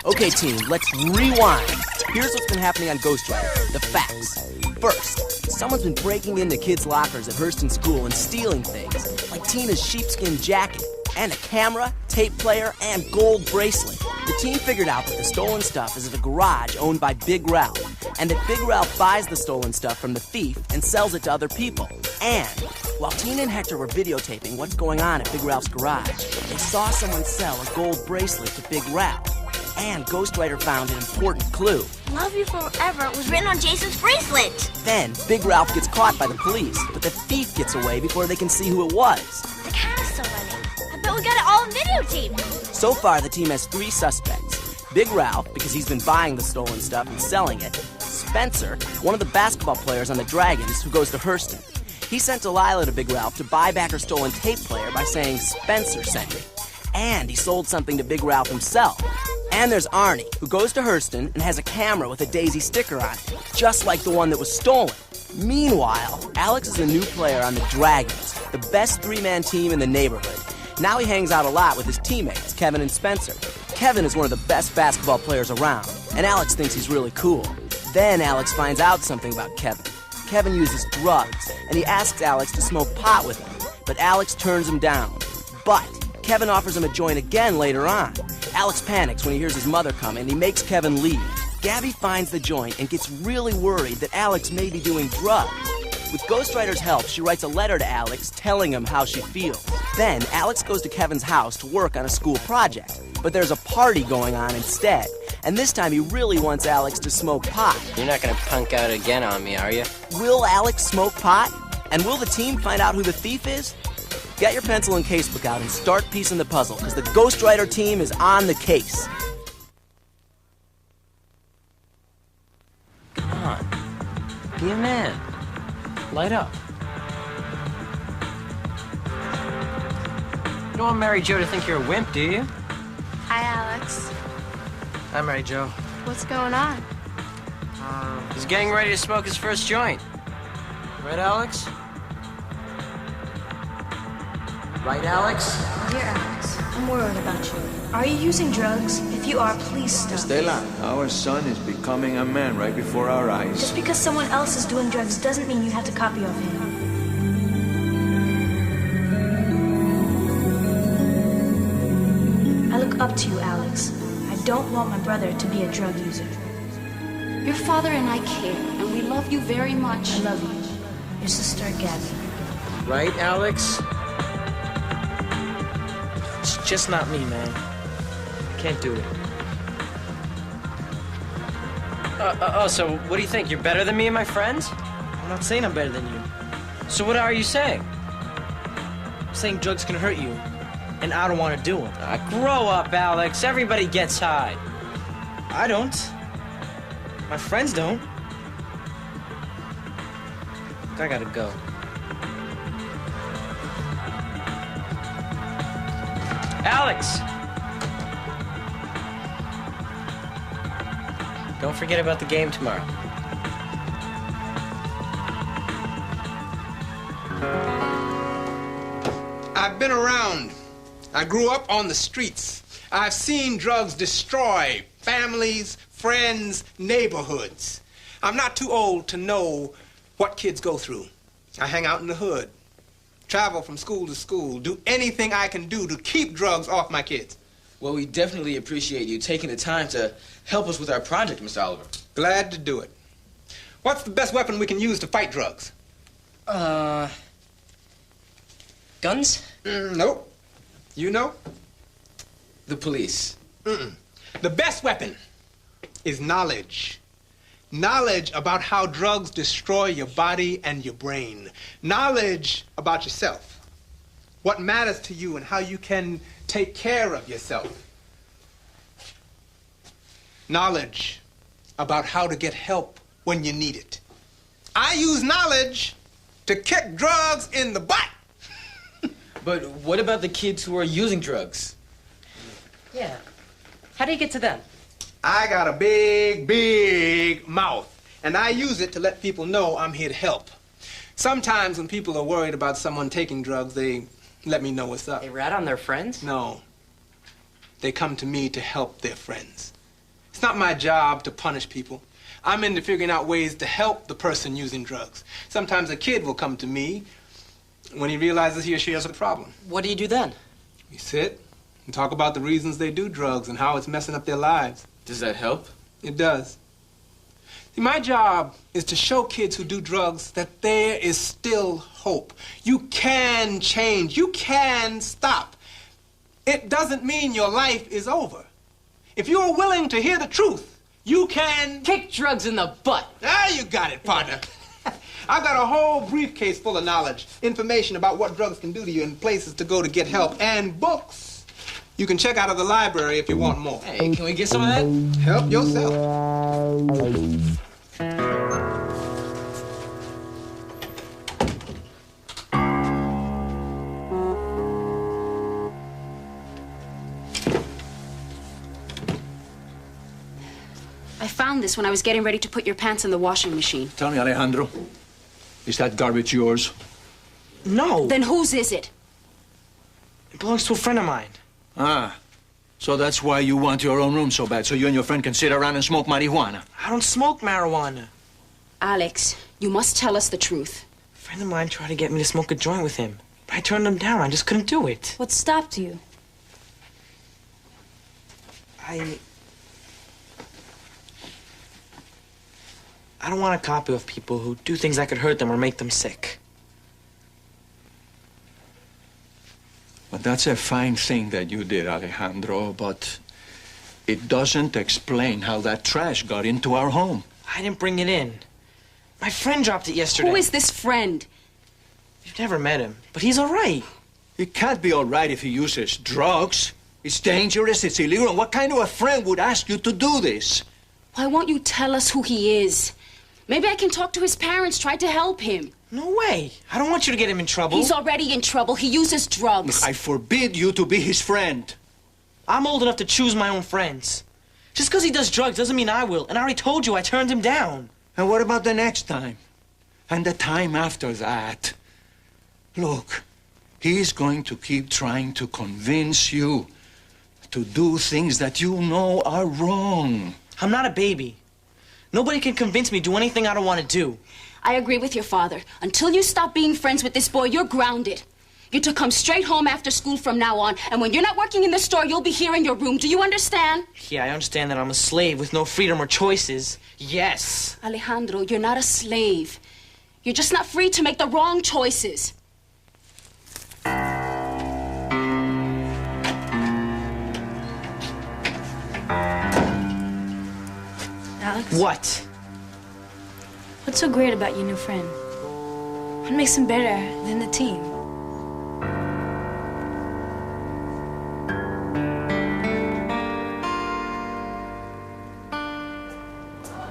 Okay, team, let's rewind. Here's what's been happening on Ghostwriter. The facts. First, someone's been breaking into kids' lockers at Hurston School and stealing things, like Tina's sheepskin jacket, and a camera, tape player, and gold bracelet. The team figured out that the stolen stuff is at a garage owned by Big Ralph, and that Big Ralph buys the stolen stuff from the thief and sells it to other people. And while Tina and Hector were videotaping what's going on at Big Ralph's garage, they saw someone sell a gold bracelet to Big Ralph. And Ghostwriter found an important clue. Love you forever was written on Jason's bracelet. Then, Big Ralph gets caught by the police, but the thief gets away before they can see who it was. The camera's still running. I bet we got it all on videotape. So far, the team has 3 suspects. Big Ralph, because he's been buying the stolen stuff and selling it. Spencer, one of the basketball players on the Dragons who goes to Hurston. He sent Delilah to Big Ralph to buy back her stolen tape player by saying Spencer sent it. And he sold something to Big Ralph himself. And there's Arnie, who goes to Hurston and has a camera with a Daisy sticker on it, just like the one that was stolen. Meanwhile, Alex is a new player on the Dragons, the best 3-man team in the neighborhood. Now he hangs out a lot with his teammates, Kevin and Spencer. Kevin is one of the best basketball players around, and Alex thinks he's really cool. Then Alex finds out something about Kevin. Kevin uses drugs, and he asks Alex to smoke pot with him, but Alex turns him down. But Kevin offers him a joint again later on. Alex panics when he hears his mother come, and he makes Kevin leave. Gabby finds the joint and gets really worried that Alex may be doing drugs. With Ghostwriter's help, she writes a letter to Alex telling him how she feels. Then, Alex goes to Kevin's house to work on a school project. But there's a party going on instead. And this time he really wants Alex to smoke pot. You're not gonna punk out again on me, are you? Will Alex smoke pot? And will the team find out who the thief is? Get your pencil and casebook out and start piecing the puzzle, because the Ghostwriter team is on the case. Come on. Be a man. Light up. You don't want Mary Jo to think you're a wimp, do you? Hi, Alex. Hi, Mary Jo. What's going on? He's getting ready to smoke his first joint. Right, Alex? Right, Alex? Dear Alex, I'm worried about you. Are you using drugs? If you are, please stop. Estela, our son is becoming a man right before our eyes. Just because someone else is doing drugs doesn't mean you have to copy of him. I look up to you, Alex. I don't want my brother to be a drug user. Your father and I care, and we love you very much. I love you. Your sister, Gabby. Right, Alex? It's just not me, man. I can't do it. So what do you think? You're better than me and my friends? I'm not saying I'm better than you. So what are you saying? I'm saying drugs can hurt you, and I don't want to do them. Grow up, Alex. Everybody gets high. I don't. My friends don't. I gotta go. Alex! Don't forget about the game tomorrow. I've been around. I grew up on the streets. I've seen drugs destroy families, friends, neighborhoods. I'm not too old to know what kids go through. I hang out in the hood, travel from school to school, do anything I can do to keep drugs off my kids. Well, we definitely appreciate you taking the time to help us with our project, Mr. Oliver. Glad to do it. What's the best weapon we can use to fight drugs? Guns? Nope. You know? The police. The best weapon is knowledge. Knowledge about how drugs destroy your body and your brain. Knowledge about yourself. What matters to you and how you can take care of yourself. Knowledge about how to get help when you need it. I use knowledge to kick drugs in the butt. But what about the kids who are using drugs? Yeah. How do you get to them? I got a big, big mouth, and I use it to let people know I'm here to help. Sometimes when people are worried about someone taking drugs, they let me know what's up. They rat on their friends? No. They come to me to help their friends. It's not my job to punish people. I'm into figuring out ways to help the person using drugs. Sometimes a kid will come to me when he realizes he or she has a problem. What do you do then? We sit and talk about the reasons they do drugs and how it's messing up their lives. Does that help? It does. See, my job is to show kids who do drugs that there is still hope. You can change. You can stop. It doesn't mean your life is over. If you are willing to hear the truth, you can... Kick drugs in the butt. Ah, you got it, partner. I've got a whole briefcase full of knowledge, information about what drugs can do to you and places to go to get help, and books you can check out of the library if you want more. Hey, can we get some of that? Help yourself. I found this when I was getting ready to put your pants in the washing machine. Tell me, Alejandro, is that garbage yours? No. Then whose is it? It belongs to a friend of mine. Ah, so that's why you want your own room so bad, so you and your friend can sit around and smoke marijuana. I don't smoke marijuana. Alex, you must tell us the truth. A friend of mine tried to get me to smoke a joint with him. But I turned him down. I just couldn't do it. What stopped you? I don't want a copy of people who do things that could hurt them or make them sick. Well, that's a fine thing that you did, Alejandro, but it doesn't explain how that trash got into our home. I didn't bring it in. My friend dropped it yesterday. Who is this friend? You've never met him, but he's all right. He can't be all right if he uses drugs. It's dangerous, it's illegal, and what kind of a friend would ask you to do this? Why won't you tell us who he is? Maybe I can talk to his parents, try to help him. No way. I don't want you to get him in trouble. He's already in trouble. He uses drugs. I forbid you to be his friend. I'm old enough to choose my own friends. Just because he does drugs doesn't mean I will. And I already told you I turned him down. And what about the next time? And the time after that? Look, he's going to keep trying to convince you to do things that you know are wrong. I'm not a baby. Nobody can convince me to do anything I don't want to do. I agree with your father. Until you stop being friends with this boy, you're grounded. You're to come straight home after school from now on, and when you're not working in the store, you'll be here in your room. Do you understand? Yeah, I understand that I'm a slave with no freedom or choices. Yes. Alejandro, you're not a slave. You're just not free to make the wrong choices. Alex? What? What's so great about your new friend? What makes him better than the team?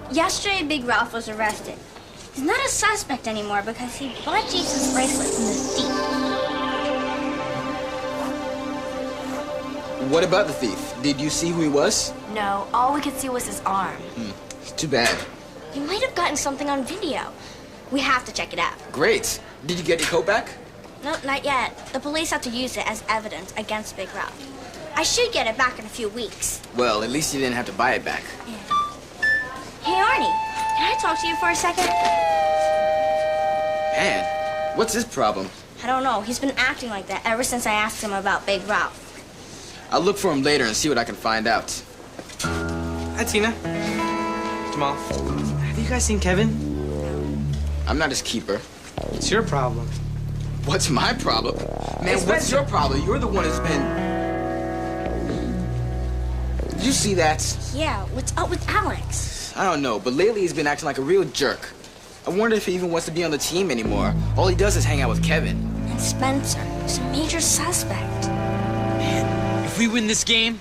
Yesterday, Big Ralph was arrested. He's not a suspect anymore because he bought Jesus' bracelet from the thief. What about the thief? Did you see who he was? No, all we could see was his arm. Too bad. He might have gotten something on video. We have to check it out. Great. Did you get your coat back? No, not yet. The police have to use it as evidence against Big Ralph. I should get it back in a few weeks. Well, at least you didn't have to buy it back. Yeah. Hey, Arnie, can I talk to you for a second? Man, what's his problem? I don't know. He's been acting like that ever since I asked him about Big Ralph. I'll look for him later and see what I can find out. Hi, Tina. Jamal. Have you guys seen Kevin? I'm not his keeper. It's your problem. What's my problem? Man, what's your problem? You're the one who's been... Did you see that? Yeah, what's up with Alex? I don't know, but lately he's been acting like a real jerk. I wonder if he even wants to be on the team anymore. All he does is hang out with Kevin. And Spencer is a major suspect. If we win this game,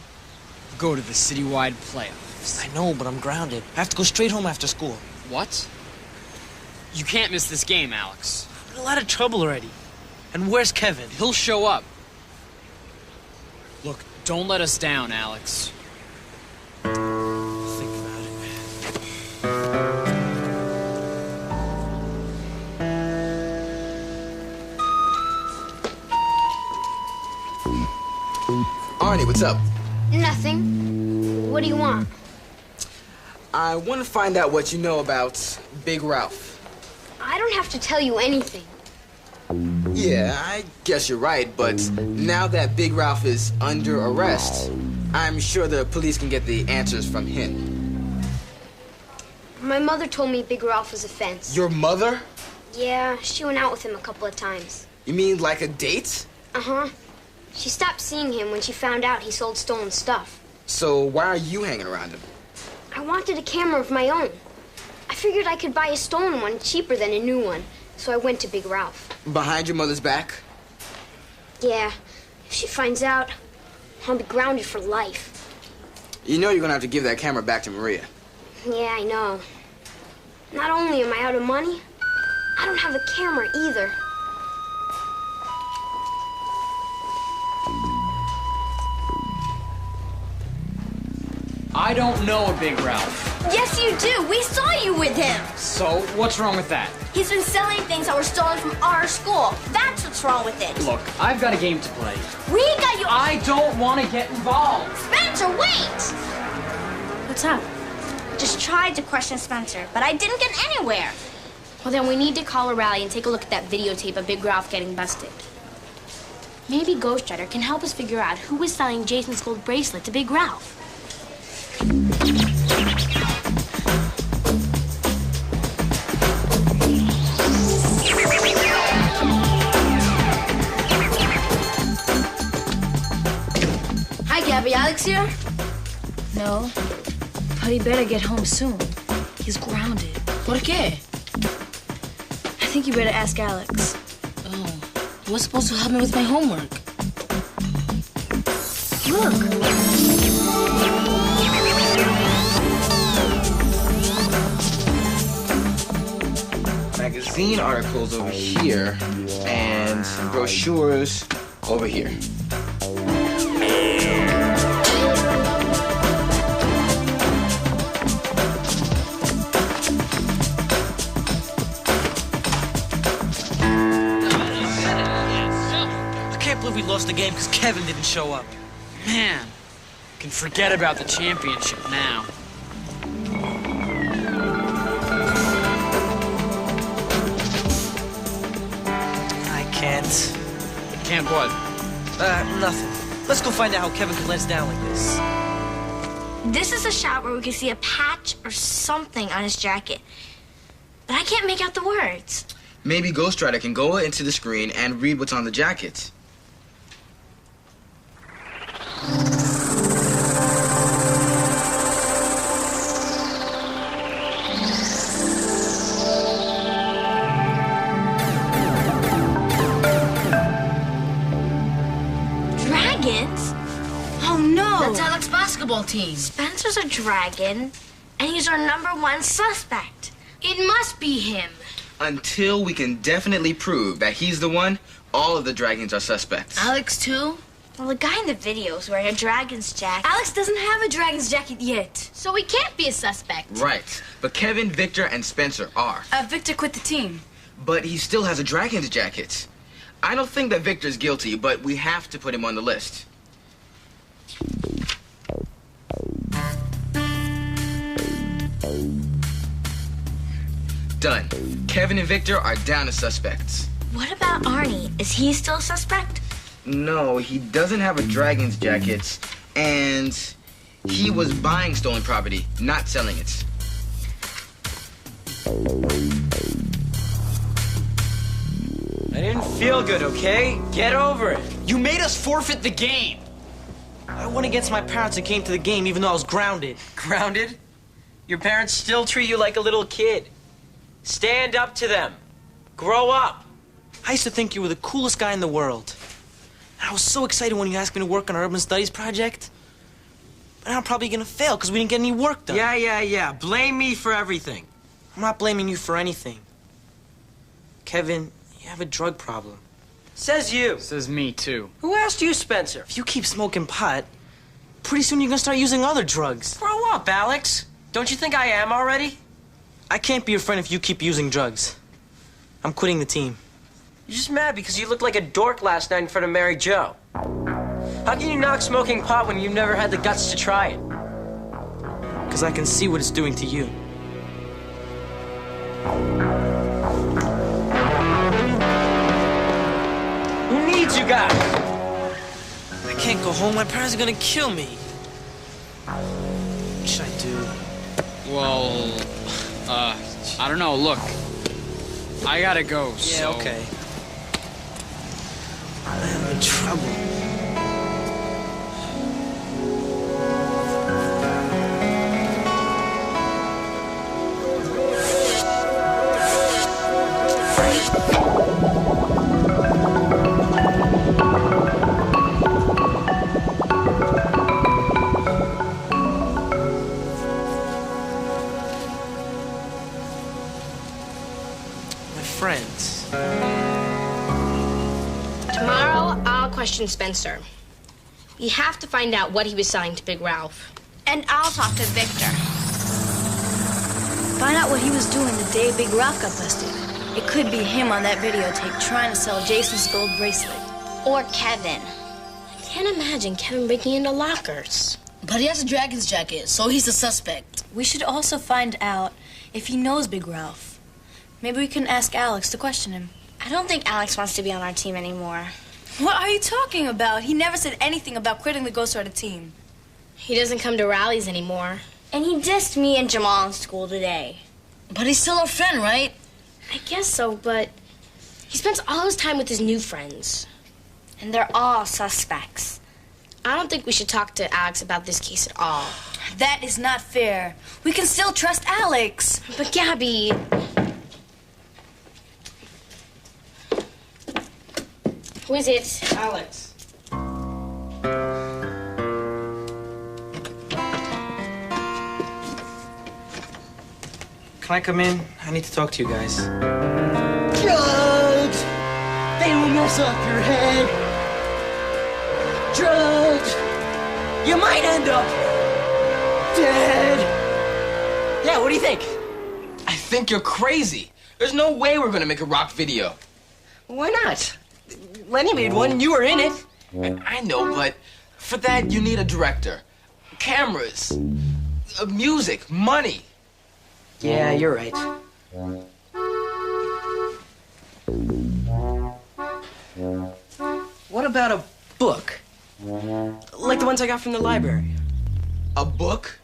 we'll go to the citywide playoffs. I know, but I'm grounded. I have to go straight home after school. What? You can't miss this game, Alex. I'm in a lot of trouble already. And where's Kevin? He'll show up. Look, don't let us down, Alex. Think about it. Arnie, what's up? Nothing. What do you want? I want to find out what you know about Big Ralph. I don't have to tell you anything. Yeah, I guess you're right, but now that Big Ralph is under arrest, I'm sure the police can get the answers from him. My mother told me Big Ralph was a fence. Your mother? Yeah, she went out with him a couple of times. You mean like a date? Uh-huh. She stopped seeing him when she found out he sold stolen stuff. So why are you hanging around him? I wanted a camera of my own. I figured I could buy a stolen one cheaper than a new one, so I went to Big Ralph. Behind your mother's back? Yeah, if she finds out, I'll be grounded for life. You know you're gonna have to give that camera back to Maria. Yeah, I know. Not only am I out of money, I don't have a camera either. I don't know a Big Ralph. Yes, you do. We saw you with him. So, what's wrong with that? He's been selling things that were stolen from our school. That's what's wrong with it. Look, I've got a game to play. We got you. I don't want to get involved. Spencer, wait! What's up? Just tried to question Spencer, but I didn't get anywhere. Well, then we need to call a rally and take a look at that videotape of Big Ralph getting busted. Maybe Ghostwriter can help us figure out who was selling Jason's gold bracelet to Big Ralph. Hi, Gabby. Alex here? No. But he better get home soon. He's grounded. ¿Por qué? I think you better ask Alex. Oh, what's supposed to help me with my homework? Magazine articles over here, and brochures over here. I can't believe we lost the game because Kevin didn't show up. Man, can forget about the championship now. I can't. Can't what? Nothing. Let's go find out how Kevin can let us down like this. This is a shot where we can see a patch or something on his jacket. But I can't make out the words. Maybe Ghostwriter can go into the screen and read what's on the jacket. Dragons? Oh, no. That's Alex's basketball team. Spencer's a dragon, and he's our #1 suspect. It must be him. Until we can definitely prove that he's the one, all of the dragons are suspects. Alex, too? Well, the guy in the video is wearing a dragon's jacket. Alex doesn't have a dragon's jacket yet. So he can't be a suspect. Right. But Kevin, Victor, and Spencer are. Victor quit the team. But he still has a dragon's jacket. I don't think that Victor's guilty, but we have to put him on the list. Done. Kevin and Victor are down as suspects. What about Arnie? Is he still a suspect? No, he doesn't have a dragon's jacket, and he was buying stolen property, not selling it. I didn't feel good, okay? Get over it. You made us forfeit the game. I went against my parents and came to the game even though I was grounded. Grounded? Your parents still treat you like a little kid. Stand up to them. Grow up. I used to think you were the coolest guy in the world. And I was so excited when you asked me to work on our urban studies project. But now I'm probably gonna fail because we didn't get any work done. Yeah. Blame me for everything. I'm not blaming you for anything. Kevin, you have a drug problem. Says you. Says me, too. Who asked you, Spencer? If you keep smoking pot, pretty soon you're gonna start using other drugs. Grow up, Alex. Don't you think I am already? I can't be your friend if you keep using drugs. I'm quitting the team. You're just mad because you looked like a dork last night in front of Mary Jo. How can you knock smoking pot when you've never had the guts to try it? because I can see what it's doing to you. Who needs you guys? I can't go home. My parents are gonna kill me. What should I do? Well, I don't know. Look, I gotta go, Yeah, so... okay. I'm in trouble. Friends. Tomorrow, I'll question Spencer. We have to find out what he was selling to Big Ralph. And I'll talk to Victor. Find out what he was doing the day Big Ralph got busted. It could be him on that videotape trying to sell Jason's gold bracelet. Or Kevin. I can't imagine Kevin breaking into lockers. But he has a dragon's jacket, so he's a suspect. We should also find out if he knows Big Ralph. Maybe we can ask Alex to question him. I don't think Alex wants to be on our team anymore. What are you talking about? He never said anything about quitting the Ghostwriter team. He doesn't come to rallies anymore. And he dissed me and Jamal in school today. But he's still our friend, right? I guess so, but he spends all his time with his new friends. And they're all suspects. I don't think we should talk to Alex about this case at all. That is not fair. We can still trust Alex. But Gabby... Who is it? Alex. Can I come in? I need to talk to you guys. Drugs! They will mess up your head. Drugs! You might end up dead. Yeah, what do you think? I think you're crazy. There's no way we're gonna make a rock video. Why not? Lenny made one, you were in it. I know, but for that you need a director, cameras, music, money. Yeah, you're right. What about a book? Like the ones I got from the library. A book?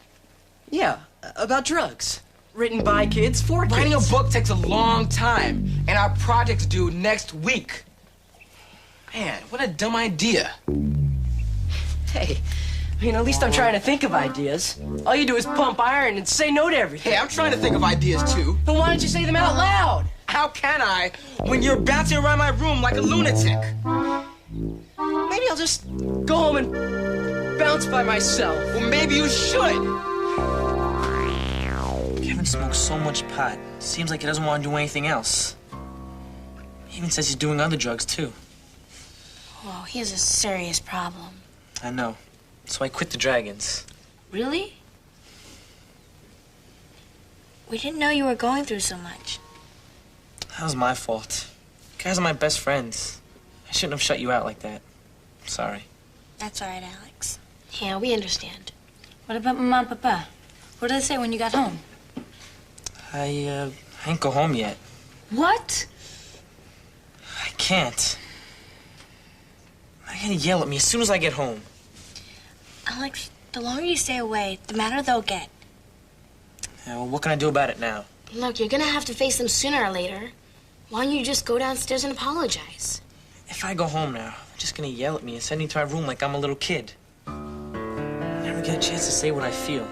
Yeah, about drugs. Written by kids for kids. Writing a book takes a long time, and our project's due next week. Man, what a dumb idea. Hey, I mean, at least I'm trying to think of ideas. All you do is pump iron and say no to everything. Hey, I'm trying to think of ideas too. Then why don't you say them out loud? How can I when you're bouncing around my room like a lunatic? Maybe I'll just go home and bounce by myself. Well, maybe you should. Kevin smokes so much pot. Seems like he doesn't want to do anything else. He even says he's doing other drugs, too. Oh, he has a serious problem. I know. So I quit the Dragons. Really? We didn't know you were going through so much. That was my fault. You guys are my best friends. I shouldn't have shut you out like that. Sorry. That's all right, Alex. Yeah, we understand. What about Mama and Papa? What did they say when you got home? I ain't go home yet. What? I can't. They're gonna yell at me as soon as I get home. Alex, the longer you stay away, the madder they'll get. Yeah, well, what can I do about it now? Look, you're gonna have to face them sooner or later. Why don't you just go downstairs and apologize? If I go home now, they're just gonna yell at me and send me to my room like I'm a little kid. I never get a chance to say what I feel.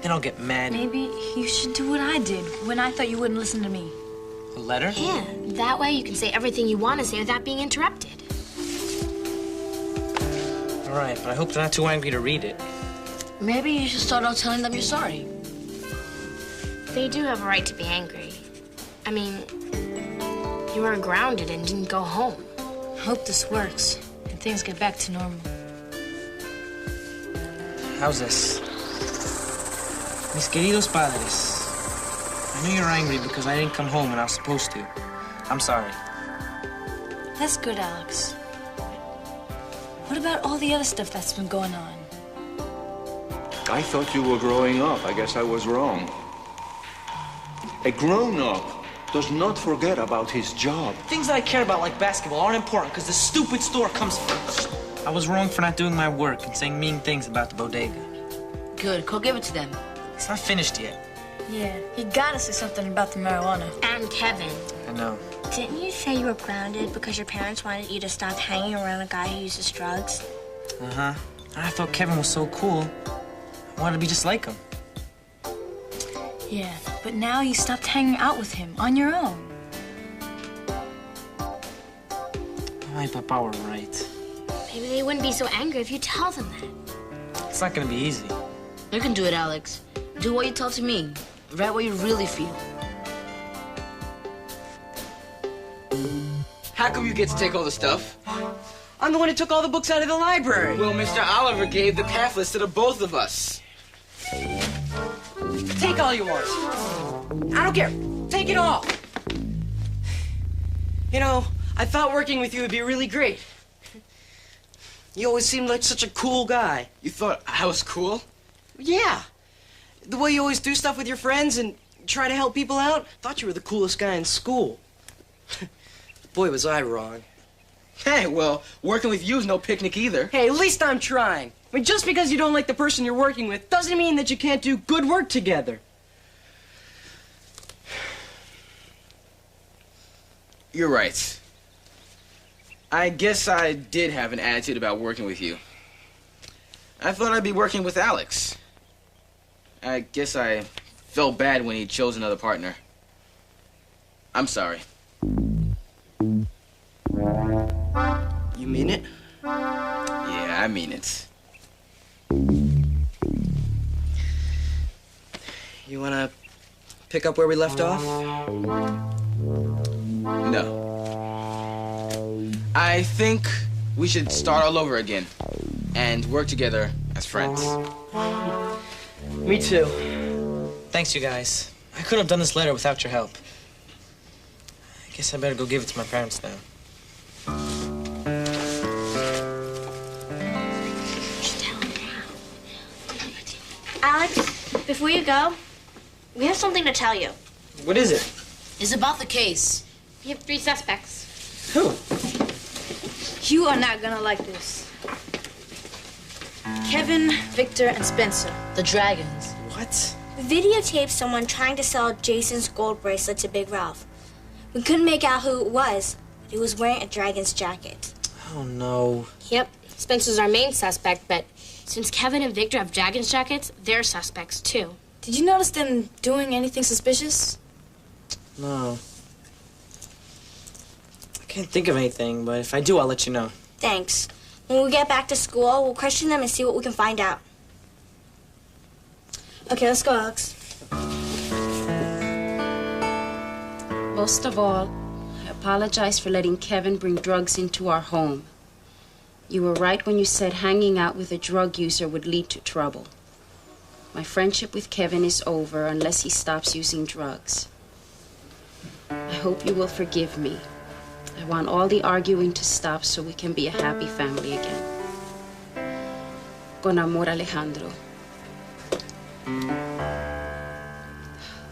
Then I'll get mad. Maybe you should do what I did when I thought you wouldn't listen to me. A letter? Yeah, that way you can say everything you want to say without being interrupted. All right, but I hope they're not too angry to read it. Maybe you should start out telling them you're sorry. They do have a right to be angry. I mean, you were grounded and didn't go home. I hope this works and things get back to normal. How's this? Mis queridos padres, I know you're angry because I didn't come home when I was supposed to. I'm sorry. That's good, Alex. What about all the other stuff that's been going on? I thought you were growing up. I guess I was wrong. A grown-up does not forget about his job. Things that I care about, like basketball, aren't important because the stupid store comes first. I was wrong for not doing my work and saying mean things about the bodega. Good, go give it to them. It's not finished yet. Yeah, you gotta say something about the marijuana. And Kevin. I know. Didn't you say you were grounded because your parents wanted you to stop hanging around a guy who uses drugs? Uh-huh. I thought Kevin was so cool. I wanted to be just like him. Yeah, but now you stopped hanging out with him on your own. My papa were right. Maybe they wouldn't be so angry if you tell them that. It's not gonna be easy. You can do it, Alex. Do what you tell to me. Write what you really feel. How come you get to take all the stuff? I'm the one who took all the books out of the library. Well, Mr. Oliver gave the pamphlets to the both of us. Take all you want. I don't care. Take it all. You know, I thought working with you would be really great. You always seemed like such a cool guy. You thought I was cool? Yeah. The way you always do stuff with your friends and try to help people out. Thought you were the coolest guy in school. Boy, was I wrong. Hey, well, working with you is no picnic either. Hey, at least I'm trying. I mean, just because you don't like the person you're working with doesn't mean that you can't do good work together. You're right. I guess I did have an attitude about working with you. I thought I'd be working with Alex. I guess I felt bad when he chose another partner. I'm sorry. You mean it? Yeah, I mean it. You wanna pick up where we left off? No. I think we should start all over again and work together as friends. Me too. Thanks, you guys. I couldn't have done this letter without your help. I guess I better go give it to my parents now. Alex, before you go, we have something to tell you. What is it? It's about the case. We have 3 suspects. Who? You are not gonna like this. Kevin, Victor, and Spencer. The dragons. What? We videotaped someone trying to sell Jason's gold bracelet to Big Ralph. We couldn't make out who it was, but he was wearing a dragon's jacket. Oh, no. Yep, Spencer's our main suspect, but since Kevin and Victor have dragon's jackets, they're suspects too. Did you notice them doing anything suspicious? No. I can't think of anything, but if I do, I'll let you know. Thanks. When we get back to school, we'll question them and see what we can find out. Okay, let's go, Alex. Most of all, I apologize for letting Kevin bring drugs into our home. You were right when you said hanging out with a drug user would lead to trouble. My friendship with Kevin is over unless he stops using drugs. I hope you will forgive me. I want all the arguing to stop so we can be a happy family again. Con amor, Alejandro.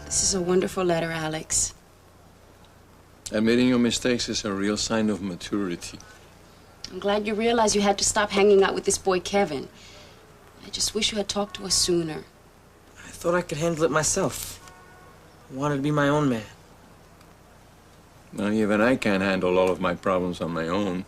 This is a wonderful letter, Alex. Admitting your mistakes is a real sign of maturity. I'm glad you realized you had to stop hanging out with this boy, Kevin. I just wish you had talked to us sooner. I thought I could handle it myself. I wanted to be my own man. Well, even I can't handle all of my problems on my own.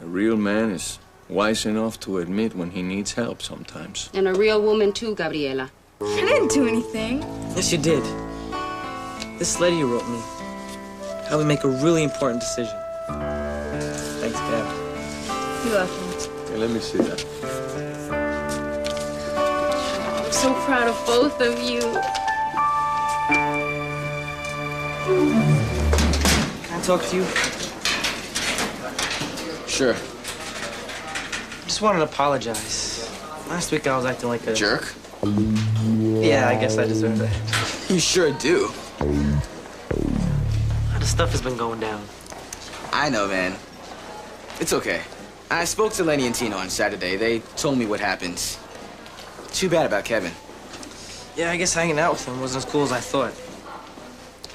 A real man is wise enough to admit when he needs help sometimes. And a real woman, too, Gabriela. I didn't do anything. Yes, you did. This letter you wrote me helped me make a really important decision. Thanks, Gab. You're welcome. Okay, let me see that. I'm so proud of both of you. Can I talk to you? Sure. I just wanted to apologize. Last week I was acting like a Jerk? Yeah, I guess I deserve that. You sure do. A lot of stuff has been going down. I know, man. It's okay. I spoke to Lenny and Tina on Saturday. They told me what happened. Too bad about Kevin. Yeah, I guess hanging out with him wasn't as cool as I thought.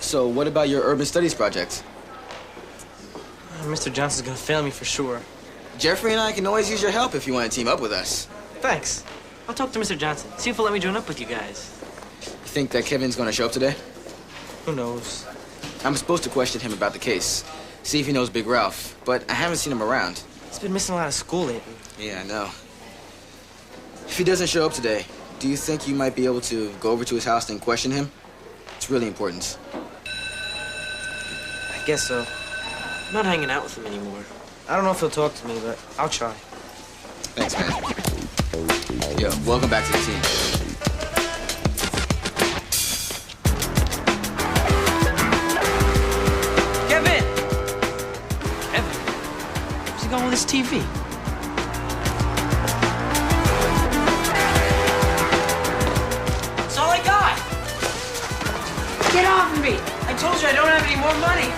So what about your urban studies project? Mr. Johnson's gonna fail me for sure. Jeffrey and I can always use your help if you want to team up with us. Thanks. I'll talk to Mr. Johnson. See if he'll let me join up with you guys. You think that Kevin's going to show up today? Who knows? I'm supposed to question him about the case. See if he knows Big Ralph. But I haven't seen him around. He's been missing a lot of school lately. Yeah, I know. If he doesn't show up today, do you think you might be able to go over to his house and question him? It's really important. I guess so. I'm not hanging out with him anymore. I don't know if he'll talk to me, but I'll try. Thanks, man. Yo, welcome back to the team. Kevin! Kevin? Where's he going with his TV? That's all I got! Get off of me! I told you I don't have any more money.